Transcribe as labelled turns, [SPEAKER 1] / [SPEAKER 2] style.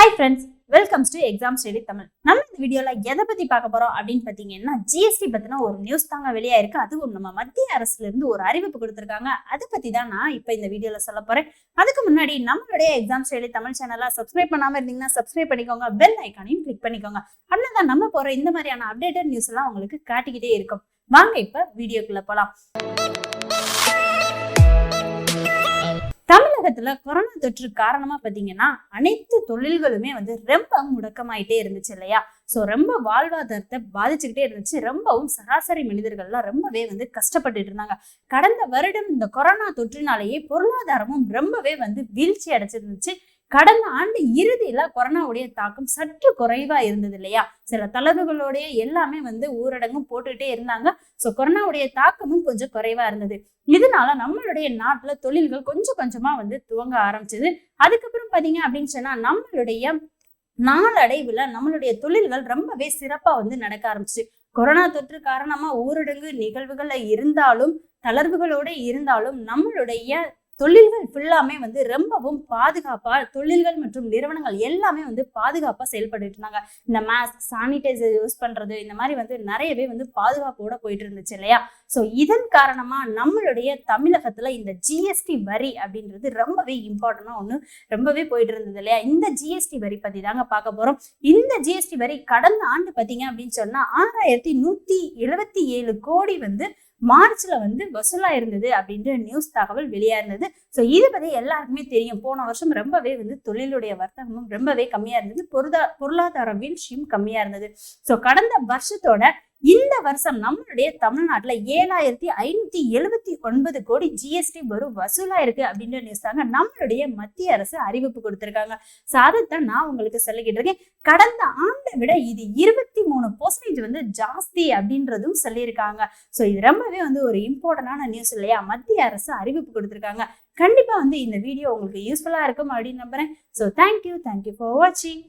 [SPEAKER 1] Hi friends, welcome to Exam Study Tamil. நம்ம இந்த வீடியோல எதை பத்தி பார்க்க போறோம் அப்படின்னு பாத்தீங்கன்னா ஜிஎஸ்டி பத்தின ஒரு நியூஸ் தாங்க வெளியா இருக்கு. அதுவும் நம்ம மத்திய அரசுல இருந்து ஒரு அறிவிப்பு கொடுத்திருக்காங்க. அதை பத்தி தான் நான் இப்ப இந்த வீடியோல சொல்ல போறேன். அதுக்கு முன்னாடி நம்மளுடைய எக்ஸாம் ஸ்டடி தமிழ் சேனலை சப்ஸ்கிரைப் பண்ணாம இருந்தீங்கன்னா சப்ஸ்கிரைப் பண்ணிக்கோங்க, பெல் ஐக்கானையும் கிளிக் பண்ணிக்கோங்க. அப்படின்னா நம்ம போற இந்த மாதிரியான அப்டேட்டட் நியூஸ் எல்லாம் உங்களுக்கு காட்டிக்கிட்டே இருக்கும். வாங்க இப்ப வீடியோக்குள்ள போலாம். தமிழகத்துல கொரோனா தொற்று காரணமா பாத்தீங்கன்னா அனைத்து தொழில்களுமே ரொம்ப முடக்கமாயிட்டே இருந்துச்சு இல்லையா? சோ ரொம்ப வாழ்வாதாரத்தை பாதிச்சுக்கிட்டே இருந்துச்சு. ரொம்பவும் சராசரி மனிதர்கள்லாம் ரொம்பவே கஷ்டப்பட்டுட்டு இருந்தாங்க. கடந்த வருடம் இந்த கொரோனா தொற்றினாலேயே பொருளாதாரமும் ரொம்பவே வீழ்ச்சி அடைச்சிருந்துச்சு. கடந்த ஆண்டு இறுதியில கொரோனாவுடைய தாக்கம் சற்று குறைவா இருந்தது இல்லையா? சில தளர்வுகளோடைய எல்லாமே ஊரடங்கும் போட்டுக்கிட்டே இருந்தாங்க. சோ கொரோனாவுடைய தாக்கமும் கொஞ்சம் குறைவா இருந்தது. இதனால நம்மளுடைய நாட்டுல தொழில்கள் கொஞ்சம் கொஞ்சமா துவங்க ஆரம்பிச்சது. அதுக்கப்புறம் பாத்தீங்க அப்படின்னு சொன்னா நம்மளுடைய நாளடைவுல நம்மளுடைய தொழில்கள் ரொம்பவே சிறப்பா நடக்க ஆரம்பிச்சு. கொரோனா தொற்று காரணமா ஊரடங்கு நிகழ்வுகள்ல இருந்தாலும் தளர்வுகளோட இருந்தாலும் நம்மளுடைய தொழில்கள் ஃபுல்லாமே ரொம்பவும் பாதுகாப்பா தொழில்கள் மற்றும் நிறுவனங்கள் எல்லாமே பாதுகாப்பா செயல்பட்டு இருந்தாங்க. இந்த மாஸ்க், சானிடைசர் யூஸ் பண்றது, இந்த மாதிரி நிறையவே பாதுகாப்போட போயிட்டு இருந்துச்சு இல்லையா? சோ இதன் காரணமா நம்மளுடைய தமிழகத்துல இந்த ஜிஎஸ்டி வரி அப்படின்றது ரொம்பவே இம்பார்ட்டன்டா ஒண்ணு ரொம்பவே போயிட்டு இருந்தது இல்லையா? இந்த ஜிஎஸ்டி வரி பத்தி தாங்க பார்க்க போறோம். இந்த ஜிஎஸ்டி வரி கடந்த ஆண்டு பாத்தீங்க அப்படின்னு சொன்னா 6177 கோடி மார்ச்ல வசூலா இருந்தது அப்படின்ற நியூஸ் தகவல் வெளியா இருந்தது. சோ இது பத்தி எல்லாருக்குமே தெரியும். போன வருஷம் ரொம்பவே தொழிலுடைய வர்த்தகமும் ரொம்பவே கம்மியா இருந்தது. பொருளாதார வீழ்ச்சியும் கம்மியா இருந்தது. சோ கடந்த வருஷத்தோட இந்த வருஷம் நம்மளுடைய தமிழ்நாட்டுல 7579 கோடி ஜிஎஸ்டி வரும் வசூலா இருக்கு அப்படின்ற நியூஸ் தாங்க நம்மளுடைய மத்திய அரசு அறிவிப்பு கொடுத்திருக்காங்க. சோ அதைத்தான் நான் உங்களுக்கு சொல்லிக்கிட்டு இருக்கேன். கடந்த ஆண்டை விட இது 23% ஜாஸ்தி அப்படின்றதும் சொல்லியிருக்காங்க. சோ இது ரொம்பவே ஒரு இம்பார்ட்டன்டான நியூஸ் இல்லையா? மத்திய அரசு அறிவிப்பு கொடுத்திருக்காங்க. கண்டிப்பா இந்த வீடியோ உங்களுக்கு யூஸ்ஃபுல்லா இருக்கும் அப்படின்னு நம்புறேன். சோ தேங்க்யூ ஃபார் வாட்சிங்.